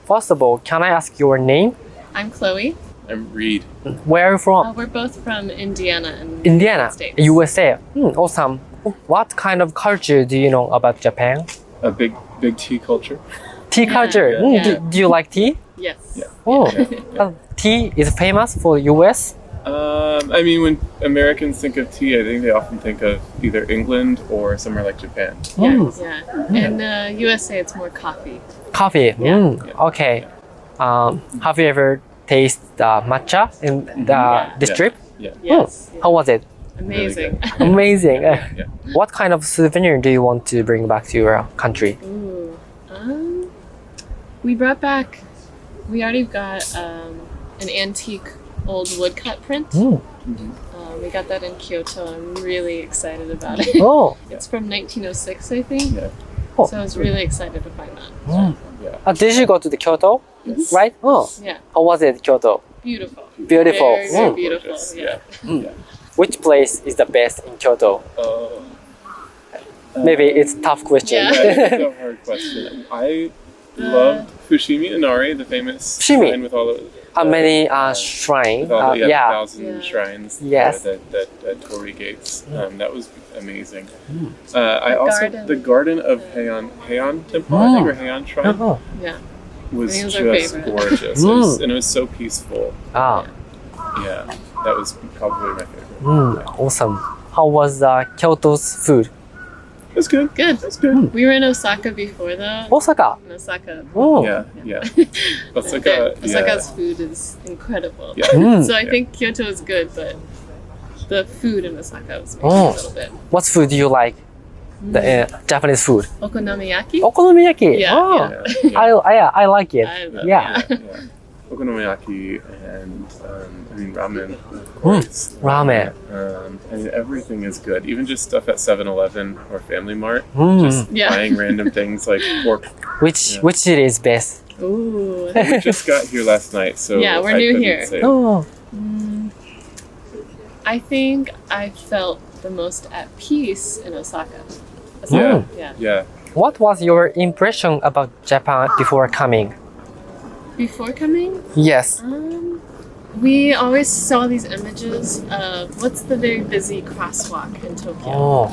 First of all, can I ask your name? I'm Chloe. I'm Reed. Where are you from? We're both from Indiana in Indiana, the States. USA. Awesome. What kind of culture do you know about Japan? A big tea culture. Tea culture. Yeah. Do you like tea? Yes. Yeah. Oh, Yeah. Tea is famous for US. I mean, when Americans think of tea, I think they often think of either England or somewhere like Japan. Yeah. In USA, it's more coffee. Coffee. Yeah. Okay. Have you ever tasted matcha in this Yeah. trip? Yeah. Yes. How was it? Amazing. Amazing. Yeah. What kind of souvenir do you want to bring back to your country? Ooh. We brought back. We already got an antique old woodcut print. We got that in Kyoto. I'm really excited about it. Oh. It's from 1906, I think. Yeah. Oh. So I was really excited to find that. Yeah. Did you go to the Kyoto? Right? Oh. Yeah. How was it, Kyoto? Beautiful. Beautiful. Very, very Mm. beautiful. Gorgeous. Yeah. Yeah. Which place is the best in Kyoto? Maybe it's a tough question. Yeah. That's a hard question. I loved Fushimi Inari, the famous Fushimi. shrine with all of Many shrines. with all the, Yeah. 1,000 Yeah. shrines. Yes. That Torii gates. That was amazing. I also garden. the garden of Heian Temple, I think, or Heian Shrine, Oh. Yeah. was I think it was just our favorite. gorgeous. And it was so peaceful. Ah. Yeah, that was probably my favorite. Awesome. How was Kyoto's food? It was good. Good. It was good. We were in Osaka before though. Osaka. In Osaka. Oh. Yeah. Osaka. Osaka's food is incredible. Yeah. So I think Kyoto is good, but the food in Osaka was maybe Oh. a little bit. What food do you like? The Japanese food. Okonomiyaki? Okonomiyaki. Yeah, Oh. Yeah. I like it. I love- Yeah. Yeah. Okonomiyaki and ramen, of course. Ramen. I mean, everything is good. Even just stuff at 7-Eleven or Family Mart. Just Yeah. buying random things like pork. Which city is best? Ooh. We just got here last night, so Yeah, we're I new couldn't here. say. Oh. I think I felt the most at peace in Osaka. Yeah. Yeah. Yeah. What was your impression about Japan before coming? Before coming, Yes. we always saw these images of what's the very busy crosswalk in Tokyo? Oh.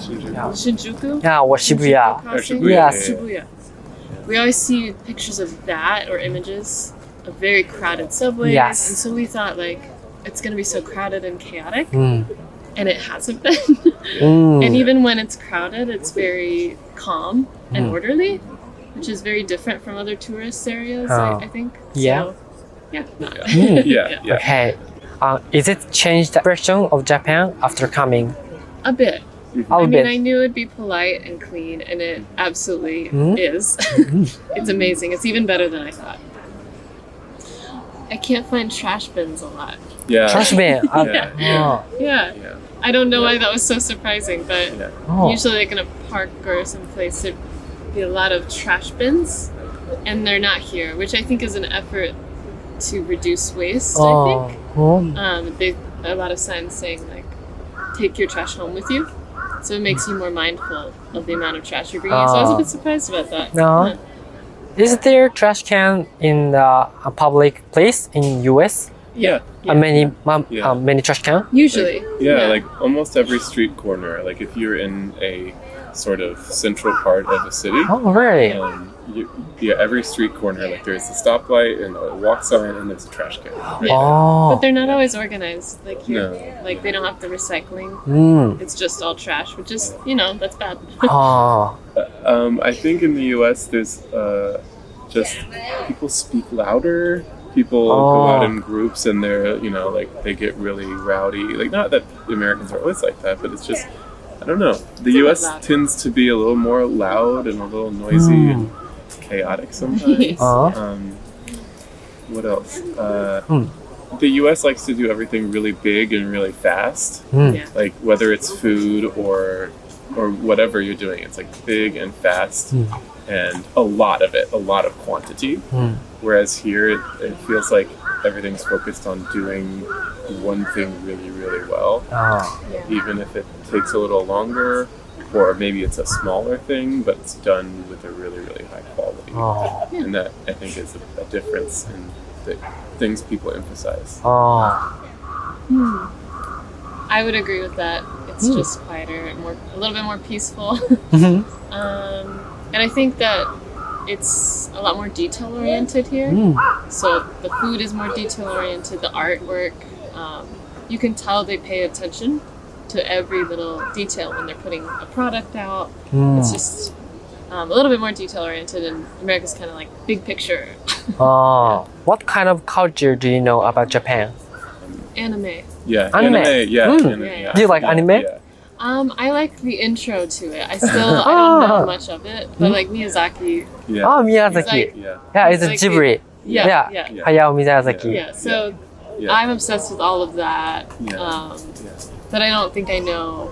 Shinjuku? Yeah, or Shibuya. Crossing? Shibuya, Yes. Shibuya. We always see pictures of that or images of very crowded subways. Yes. And so we thought like it's gonna be so crowded and chaotic. Mm. And it hasn't been. Mm. And even when it's crowded, it's very calm and orderly, which is very different from other tourist areas, I think. Yeah. So, yeah. Yeah. Okay. Is it changed the impression of Japan after coming? A bit. A I mean, bit. I knew it'd be polite and clean, and it absolutely is. It's amazing. It's even better than I thought. I can't find trash bins a lot. Yeah. Trash bin. Yeah. Oh. Yeah. Yeah. I don't know why that was so surprising, but Yeah. Oh. usually like in a park or someplace there'd be a lot of trash bins, and they're not here, which I think is an effort to reduce waste, I think. Oh. They a lot of signs saying like, take your trash home with you. So it makes you more mindful of the amount of trash you're bringing. So I was a bit surprised about that. No. Yeah. Is there trash can in a public place in US? Yeah. Many trash can? Usually. Yeah, like almost every street corner. Like if you're in a sort of central part of a city, Oh, really? every street corner, like there's a stoplight and a walk sign and there's a trash can. Right? Oh. But they're not always organized. Like here, No. like they don't have the recycling. Mm. It's just all trash, which is, that's bad. Oh. I think in the U.S. there's just people speak louder. People go out in groups and they're, like they get really rowdy. Like not that the Americans are always like that, but it's just, I don't know. The U.S. loud. tends to be a little more loud and a little noisy and chaotic sometimes. What else? The U.S. likes to do everything really big and really fast. Yeah. Like whether it's food or whatever you're doing, it's like big and fast and a lot of it, a lot of quantity. Whereas here it feels like everything's focused on doing one thing really, really well, even if it takes a little longer, or maybe it's a smaller thing, but it's done with a really, really high quality. Oh. And that I think is a difference in the things people emphasize. Oh. I would agree with that. It's just quieter and a little bit more peaceful. Mhm. And I think that it's a lot more detail oriented here. So the food is more detail oriented, the artwork. You can tell they pay attention to every little detail when they're putting a product out. It's just a little bit more detail oriented, and America's kind of like big picture. Oh. What kind of culture do you know about Japan? Anime. Yeah, Anime. Anime, Yeah. Do you like anime? Yeah. I like the intro to it. I don't know much of it, but like Miyazaki. Yeah. Oh, Miyazaki. Like- Yeah. Yeah, it's like Ghibli. Yeah. Hayao Miyazaki. Yeah, so Yeah. I'm obsessed with all of that. Yeah. But I don't think I know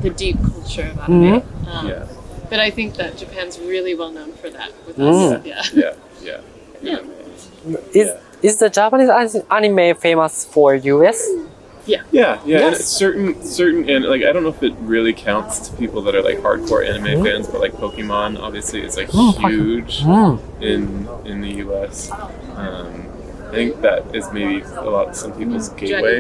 the deep culture of anime. Yeah. But I think that Japan's really well known for that with us. Yeah. Is the Japanese anime famous for US? Yeah. And it's certain, and like I don't know if it really counts to people that are like hardcore anime fans, but like Pokemon obviously is like huge in the US. I think that is maybe some people's gateway.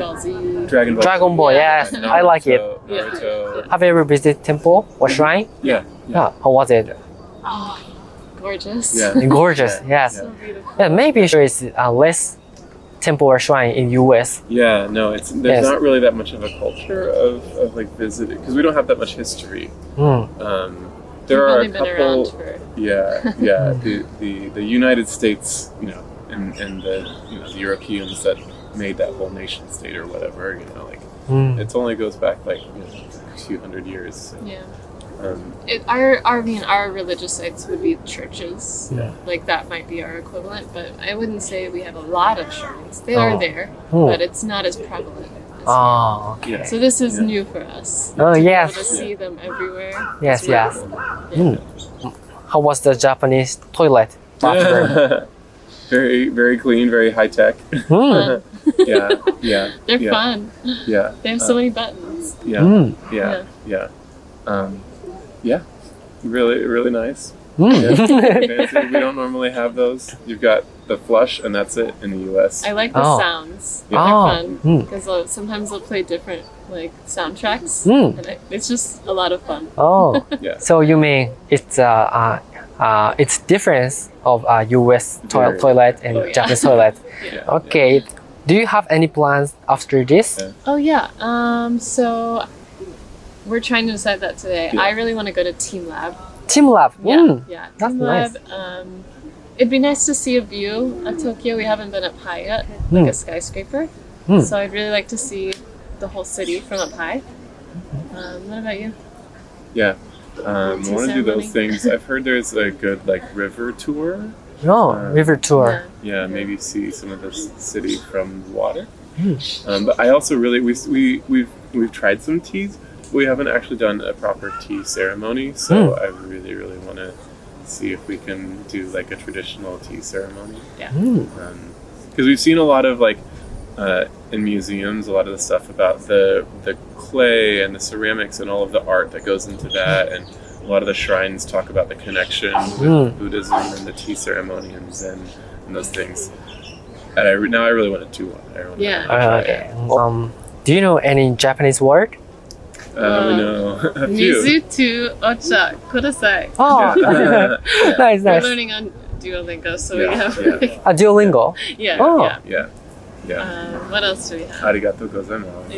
Dragon Ball, yes, I like it. Naruto. Have you ever visited temple or shrine? Yeah. Yeah. How was it? Oh, gorgeous. Yeah. Gorgeous, yes. So beautiful. Yeah, maybe there is less temple or shrine in US. Yeah, no, there's Yes. not really that much of a culture of like visiting because we don't have that much history. There We've are only a been around couple. for The United States, and the the Europeans that made that whole nation state or whatever, like it only goes back like a few hundred years. So, Yeah. um, Our religious sites would be churches. Yeah. Like that might be our equivalent, but I wouldn't say we have a lot of shrines. They are there, but it's not as prevalent. As Oh, okay. yeah. So this is new for us. Oh, To yes. see them everywhere. Yes, It's really yes. cool. How was the Japanese toilet bathroom? Very, very clean, very high tech. Mm. Yeah. They're fun. Yeah. They have so many buttons. Yeah. Really, really nice. Mm. Yeah. Fancy. We don't normally have those. You've got the flush, and that's it in the U.S. I like the Oh. sounds. Yeah. They're Oh. fun because sometimes they'll play different like soundtracks, Mm. and it's just a lot of fun. Oh, Yeah. so you mean it's difference of US Very. toilet and Oh, yeah. Japanese toilet. Yeah. Okay. Do you have any plans after this? Yeah. Oh yeah. So we're trying to decide that today. Yeah. I really want to go to Team Lab. Team Lab. Mm. Yeah. That's Team nice. Lab. It'd be nice to see a view of Tokyo. We haven't been up high yet, like a skyscraper. So I'd really like to see the whole city from up high. What about you? Yeah. I Tea want to do those ceremony. things. I've heard there's a good like river tour. No, river tour. Yeah, maybe see some of the city from the water. But I also really we've tried some teas. We haven't actually done a proper tea ceremony, so I really want to see if we can do like a traditional tea ceremony. Because we've seen a lot of like in museums, a lot of the stuff about the clay and the ceramics and all of the art that goes into that, and a lot of the shrines talk about the connection with Buddhism and the tea ceremony and Zen and those things. And now I really want to do one. I really Yeah. wanna try it. Okay. Do you know any Japanese word? We know a few. Mizu to ocha kudasai. Oh, Yeah. nice, We're nice. learning on Duolingo, so Yeah, we have. yeah. Duolingo. Yeah. Oh. Yeah. Yeah. What else do we have? Arigatou gozaimasu.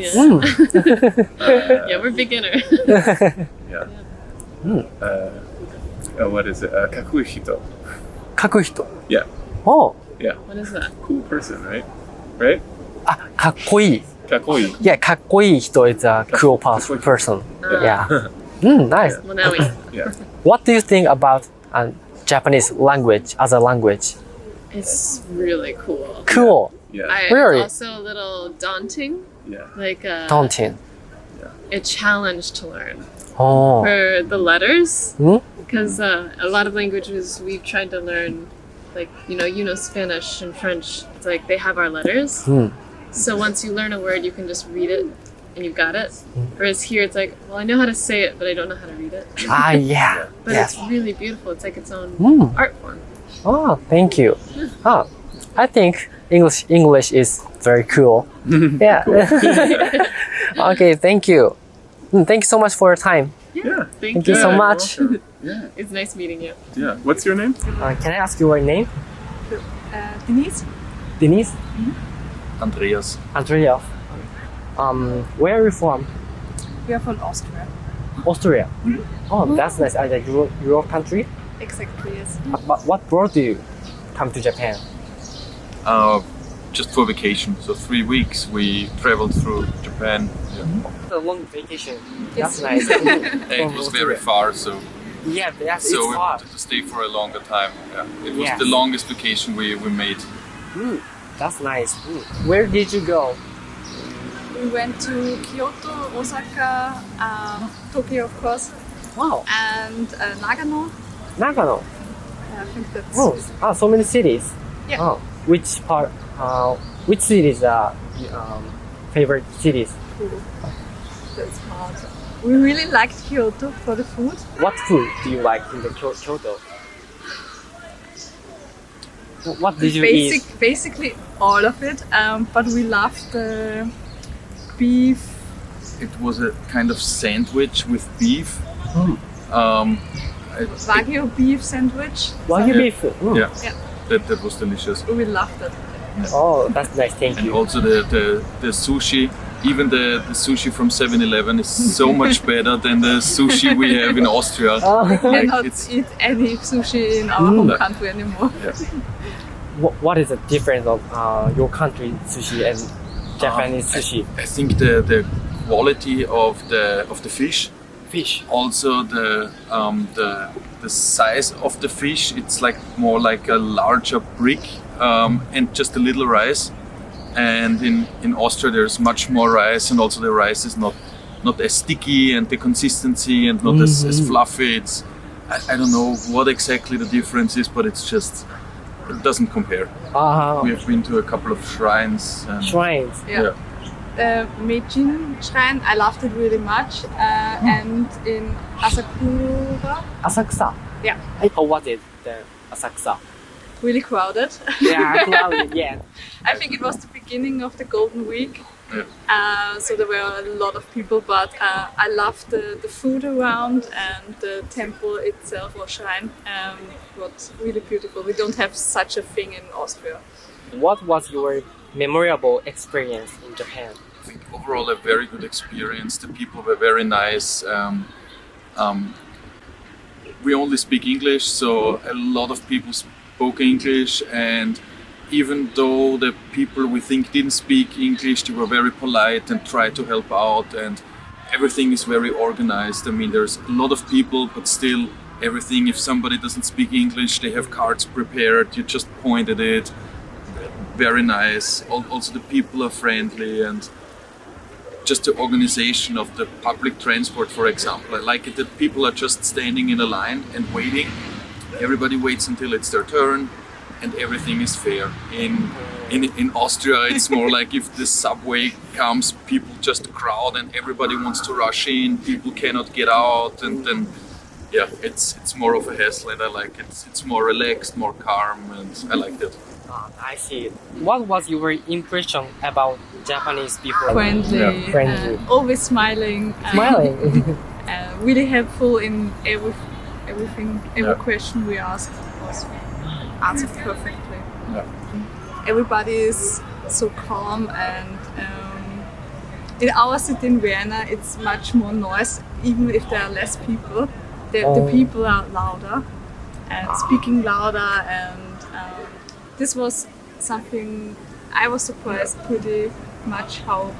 Yeah. Yeah, we're beginner. Yeah. What is it? Kakuhito. 書く人。 Yeah. Oh. Yeah. What is that? Cool person, right? Right? あ、かっこいい。Kakoi. Yeah, かっこいい人 is a cool person. Yeah. Nice. Well, now we. Yeah. What do you think about Japanese language as a language? It's really cool. Cool. Yeah. Really? It's also a little daunting. Yeah. Like Daunting. a challenge to learn Oh. for the letters. Hmm? Because a lot of languages we've tried to learn, like you know Spanish and French. It's like they have our letters. So once you learn a word, you can just read it and you've got it. Whereas here it's like, well, I know how to say it, but I don't know how to read it. Yeah. But Yes. it's really beautiful. It's like its own art form. Oh, thank you. I think English is very cool. Yeah. Okay, thank you. Thank you so much for your time. Yeah. Thank you so Yeah, much. you're welcome. Yeah. It's nice meeting you. Yeah. What's your name? Can I ask your name? Denise? Denise? Andreas. Andrea. Where are you from? We are from Austria. Austria. Oh, that's nice. Are you Europe country? Exactly, yes. But what brought you come to Japan? Just for vacation. So 3 weeks we traveled through Japan. A long vacation. Yes. That's nice. And it was very far, so Yeah, it's so we far. wanted to stay for a longer time. Yeah. It was Yes. the longest vacation we made. That's nice. Where did you go? We went to Kyoto, Osaka, Tokyo, of course, Wow, and Nagano. Nagano. I think that's So many cities. Yeah. Oh, which part? Which cities are favorite cities? cool. That's hard. We really liked Kyoto for the food. What food do you like in the Kyoto? What did you eat? Basically all of it, but we loved the beef. It was a kind of sandwich with beef. Wagyu beef sandwich. Wagyu Yeah. beef. Yeah. Yeah. That was delicious. We loved it. Oh, that's nice. Thank And you. also the sushi. Even the sushi from 7-Eleven is so much better than the sushi we have in Austria. We cannot it's- eat any sushi in our home country anymore. What is the difference of your country sushi and Japanese sushi? I think the quality of the fish, Fish. also the size of the fish. It's like more like a larger brick and just a little rice. And in Austria there's much more rice, and also the rice is not as sticky, and the consistency and not as fluffy. It's I don't know what exactly the difference is, but it's just it doesn't compare. We have been to a couple of shrines. And Shrines. Yeah. Meijin Shrine, I loved it really much. And in Asakura, Asakusa. Yeah. How was it? The Asakusa. really crowded. Yeah, cloudy. Yeah. I think it was the beginning of the Golden Week. Yeah. So there were a lot of people, but I loved the food around, and the temple itself or shrine was really beautiful. We don't have such a thing in Austria. What was your memorable experience in Japan? I think overall a very good experience. The people were very nice. We only speak English, so a lot of people spoke English, and even though the people we think didn't speak English, they were very polite and tried to help out, and everything is very organized. I mean, there's a lot of people, but still everything, if somebody doesn't speak English, they have cards prepared, you just point at it. Very nice. Also the people are friendly, and just the organization of the public transport, for example. I like it that people are just standing in a line and waiting. Everybody waits until it's their turn, and everything is fair. In Austria, it's more like if the subway comes, people just crowd and everybody wants to rush in. People cannot get out, and then it's more of a hassle, and I like it. It's more relaxed, more calm, and I like that. I see. What was your impression about Japanese people? Friendly, Yeah. Friendly. always smiling. Smiling. Really helpful in everything. Every question we asked was answered perfectly. Yeah. Everybody is so calm, and in our city in Vienna, it's much more noise. Even if there are less people, the people are louder and speaking louder, and this was something I was surprised pretty much how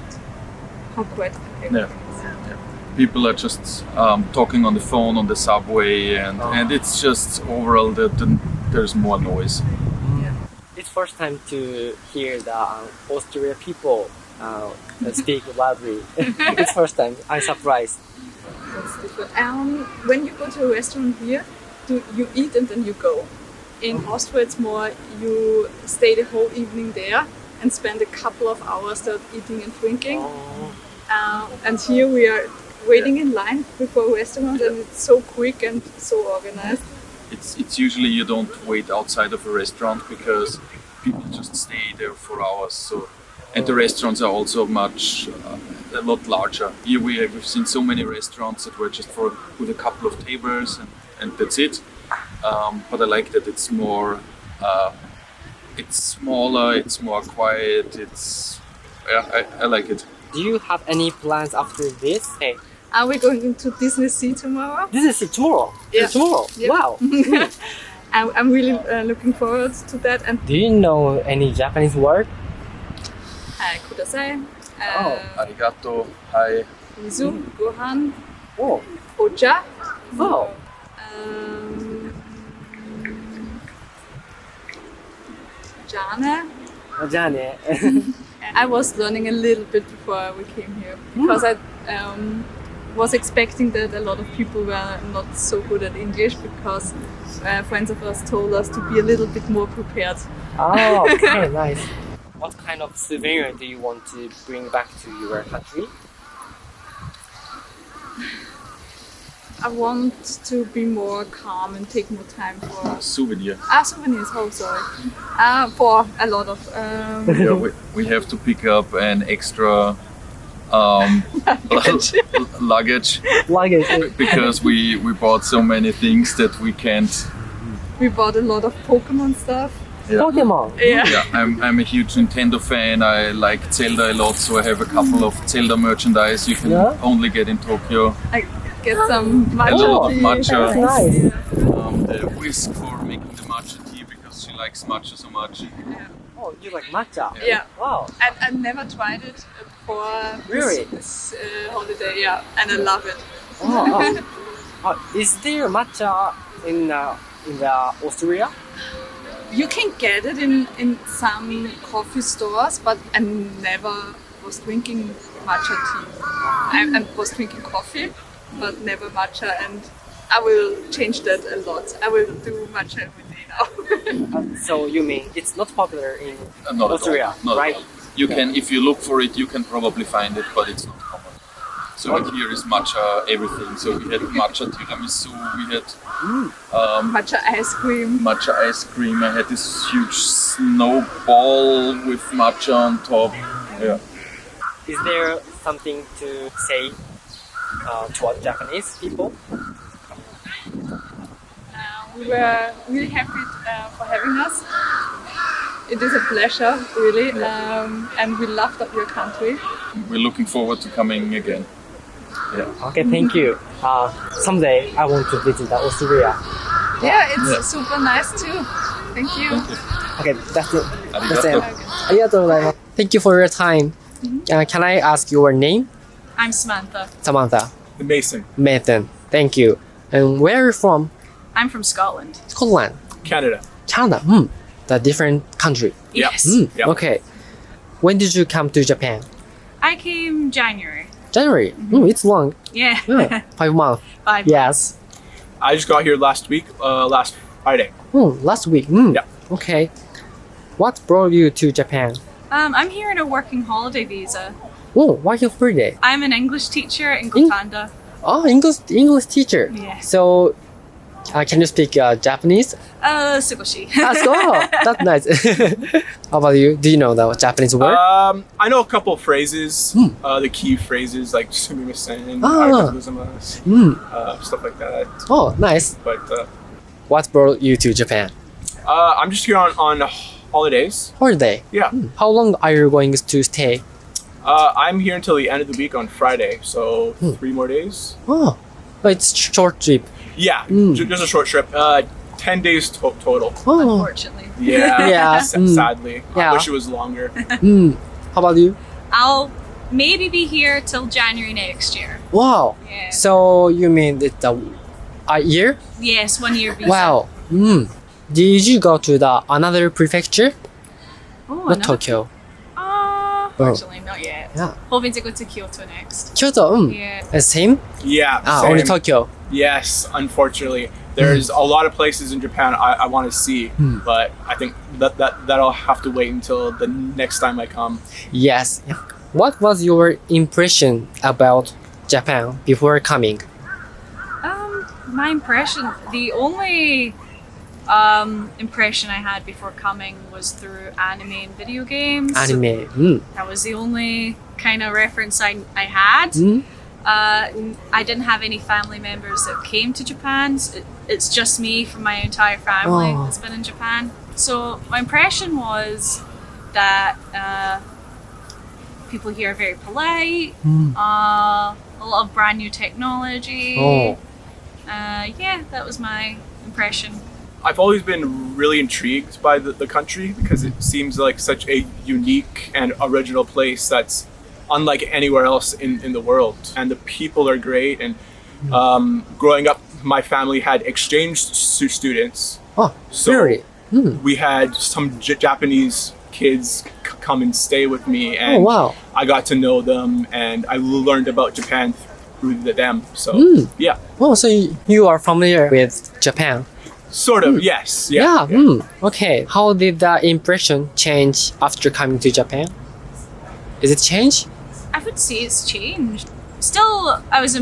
quiet everything is. People are just talking on the phone on the subway, and it's just overall there's more noise. It's first time to hear the Austrian people speak loudly. It's first time. I'm surprised. That's different. When you go to a restaurant here, you eat and then you go. In Austria, it's more you stay the whole evening there and spend a couple of hours there eating and drinking. And here we are waiting in line before a restaurant, and it's so quick and so organized. It's usually you don't wait outside of a restaurant because people just stay there for hours. So, and the restaurants are also a lot larger. Here we've seen so many restaurants that were just with a couple of tables and that's it. But I like that it's more, it's smaller, it's more quiet. I like it. Do you have any plans after this? Hey, Are we going to Disney Sea tomorrow? this is tomorrow. Yeah. Tomorrow. Yeah. Wow. I'm really looking forward to that. And Do you know any Japanese word? kudasai, Arigato, hi. mizu, gohan, Oh. ocha. Wow. Jane. じゃあね。 I was learning a little bit before we came here because I was expecting that a lot of people were not so good at English because friends of us told us to be a little bit more prepared. Oh, okay, nice. What kind of souvenir do you want to bring back to your country? I want to be more calm and take more time for Souvenir. souvenirs. Oh, sorry. For a lot of Yeah, we have to pick up an extra luggage Luggage. because we bought so many things that we can't. we bought a lot of Pokemon stuff. Yeah. Pokemon. Yeah. Yeah, I'm a huge Nintendo fan. I like Zelda a lot, so I have a couple of Zelda merchandise you can Yeah? only get in Tokyo. I get some A matcha lot of tea. matcha. That's nice. The whisk for making the matcha tea because she likes matcha so much. Oh, you like matcha? Yeah. Wow. And I never tried it before Really? this holiday, yeah, and I love it. Oh, is there matcha in the Austria? You can get it in some coffee stores, but I never was drinking matcha tea. I was drinking coffee, but never matcha, and I will change that a lot. I will do matcha every day now. So you mean it's not popular in Not Austria, at all. Not right? At all. You can, if you look for it, you can probably find it, but it's not common. So like here is matcha everything. So we had matcha tiramisu, we had Matcha ice cream. matcha ice cream. I had this huge snowball with matcha on top. Yeah. Is there something to say to our Japanese people? We were really happy for having us. It is a pleasure, really, and we loved your country. We're looking forward to coming again. Yeah. Okay, thank you. Someday I want to visit Austria. Yeah, it's Yeah. super nice too. Thank you. Okay, that's it. That's it. Arigato. ありがとうございます。Thank you for your time. Can I ask your name? I'm Samantha. Samantha. Mason, Nathan. Thank you. And where are you from? I'm from Scotland. Scotland. Canada. Canada. The different country. Yep. Yes. Yep. Okay. When did you come to Japan? I came January. January. It's long. Yeah. Yeah. 5 months. 5 Yes. I just got here last week, last Friday. Last week. Yeah. Okay. What brought you to Japan? I'm here on a working holiday visa. Oh, working holiday. I'm an English teacher in Gotanda. Oh, English teacher. Yeah. So, can you speak Japanese? Sugoshi. That's nice. How about you? Do you know the Japanese word? I know a couple of phrases, the key phrases like sumimasen, Ah. arigatou, stuff like that. Oh, nice. But What brought you to Japan? I'm just here on holidays. Holiday. Yeah. How long are you going to stay? I'm here until the end of the week on Friday, so 3 more days. Oh, it's short trip. Yeah, just a short trip. 10 days total. Oh, Unfortunately. Yeah, Yeah. Sadly. Yeah. I wish it was longer. how about you? I'll maybe be here till January next year. Wow. Yeah. So you mean it's a year? Yes, 1 year visa. Wow. Did you go to the another prefecture? Oh, Not another- Tokyo. Unfortunately, not yet. Yeah. Hoping to go to Kyoto next. Kyoto. Yeah. Same? Yeah, Only same. Tokyo. Yes, unfortunately. There's a lot of places in Japan I want to see, but I think that I'll have to wait until the next time I come. Yes. What was your impression about Japan before coming? My impression, the only impression I had before coming was through anime and video games. Anime. That was the only kind of reference I had. I didn't have any family members that came to Japan. It's just me from my entire family that's been in Japan. So my impression was that people here are very polite, a lot of brand new technology. Yeah, that was my impression. I've always been really intrigued by the country because it seems like such a unique and original place that's unlike anywhere else in the world. And the people are great. And growing up, my family had exchange students. Oh, so really? We had some Japanese kids come and stay with me, and I got to know them, and I learned about Japan through them. So yeah. Oh, so you are familiar with Japan? Sort of, yes. Yeah. Okay. How did the impression change after coming to Japan? Is it changed? I would say it's changed. Still, I was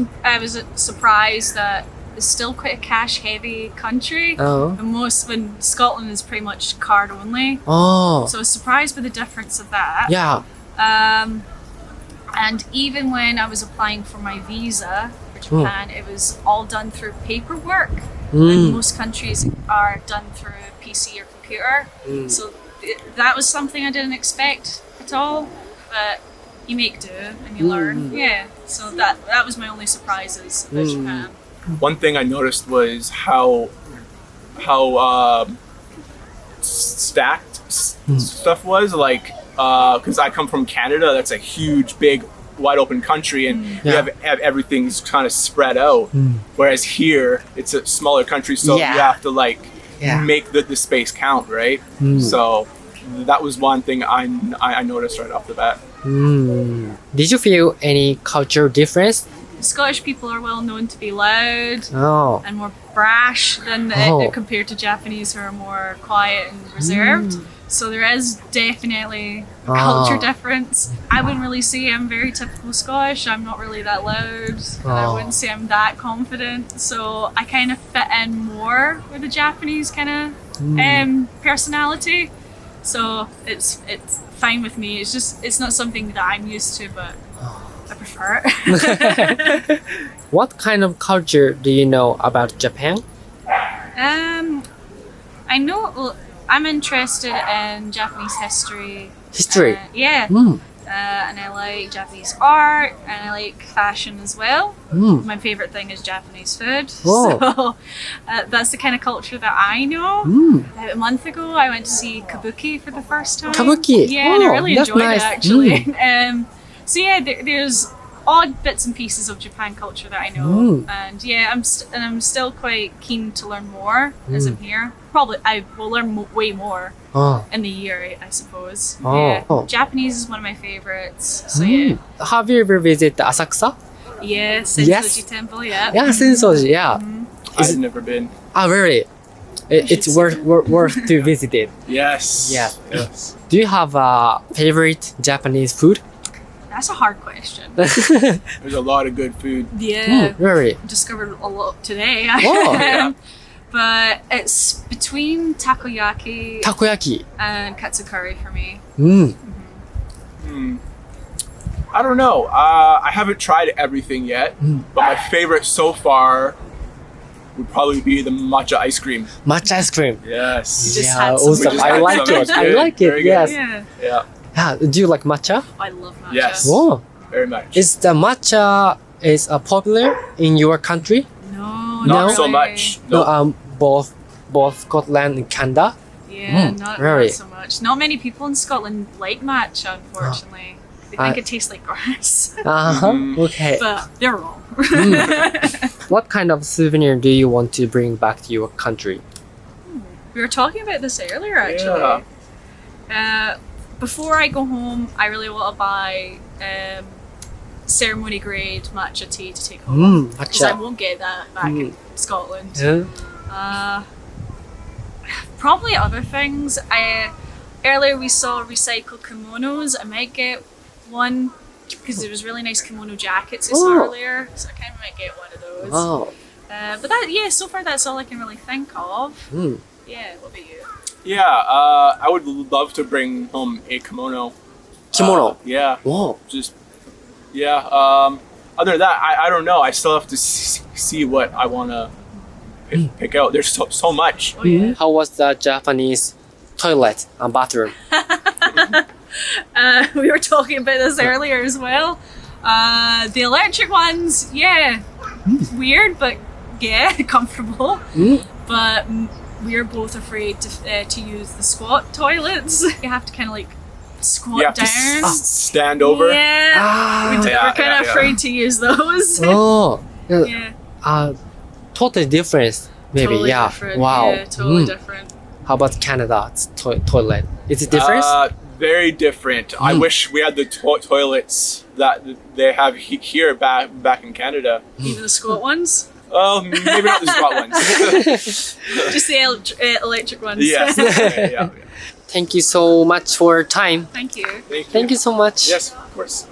surprised that it's still quite a cash-heavy country. And when Scotland is pretty much card only. So I was surprised by the difference of that. Yeah. And even when I was applying for my visa for Japan, it was all done through paperwork. And most countries are done through PC or computer. So that was something I didn't expect at all. But you make do and you learn. Yeah. So that was my only surprises about Japan. One thing I noticed was how stacked stuff was. Like, because I come from Canada, that's a huge, big, wide open country, and we have everything's kind of spread out. Whereas here, it's a smaller country, so you have to make the space count, right? So that was one thing I noticed right off the bat. Did you feel any cultural difference? Scottish people are well known to be loud and more brash than compared to Japanese, who are more quiet and reserved. So there is definitely a culture difference. I wouldn't really say I'm very typical Scottish. I'm not really that loud, and I wouldn't say I'm that confident. So I kind of fit in more with the Japanese kind of personality. So it's fine with me. It's not something that I'm used to, but I prefer it. What kind of culture do you know about Japan? I know. I'm interested in Japanese history. History? Yeah. And I like Japanese art, and I like fashion as well. My favorite thing is Japanese food. So that's the kind of culture that I know. About a month ago, I went to see Kabuki for the first time. Kabuki? Yeah, and I really enjoyed nice. it actually. So yeah, there's odd bits and pieces of Japan culture that I know, and yeah, I'm still quite keen to learn more as I'm here. Probably I will learn way more in the year, I suppose. Japanese is one of my favorites. So yeah. Have you ever visited Asakusa? Yeah, Sensoji Temple. Yeah. Yeah, Sensoji. Yeah. I've never been. Oh, really? It's worth to visit it. Yes. Yeah. Yes. Do you have a favorite Japanese food? That's a hard question. There's a lot of good food. Yeah. Really? Discovered a lot today. But it's between takoyaki and katsu curry for me. I don't know. I haven't tried everything yet, but my favorite so far would probably be the matcha ice cream. Matcha ice cream. Yes. Just had some. Awesome. I like it. I like it. Very Yes. good. Yeah. Do you like matcha? I love matcha. Yes. Oh. Very much. Is the matcha popular in your country? No, Not so really. much. No. Both Scotland and Canada. Yeah, not really. so much. Not many people in Scotland like matcha, unfortunately. They think it tastes like grass. Okay. But they're wrong. What kind of souvenir do you want to bring back to your country? We were talking about this earlier, actually. Before I go home, I really want to buy ceremony grade matcha tea to take home. Because I won't get that back in Scotland. Probably other things. Earlier we saw recycled kimonos. I might get one because there was really nice kimono jackets I saw earlier, so I kind of might get one of those. Wow. But that, yeah, so far that's all I can really think of. Yeah, what about you? Yeah, I would love to bring home a kimono. Kimono. Yeah. Wow. Just, yeah. Other than that, I don't know. I still have to see what I want to pick out. There's so much. Oh, yeah. How was the Japanese toilet and bathroom? We were talking about this earlier as well. The electric ones, yeah, weird, but yeah, comfortable. But we're both afraid to use the squat toilets. You have to kind of like squat You have down. to stand over. Yeah, Ah. we're kind of afraid to use those. Oh. Yeah, Totally different. Maybe. totally Yeah. different. Wow. Yeah, totally different. How about Canada's toilet? Is it different? Very different. I wish we had the toilets that they have here back in Canada. Even the squat ones, Maybe not the squat ones. just the electric ones. Yes. Yeah. Thank you so much for your time. Thank you. Thank you. Thank you so much. Yes, of course.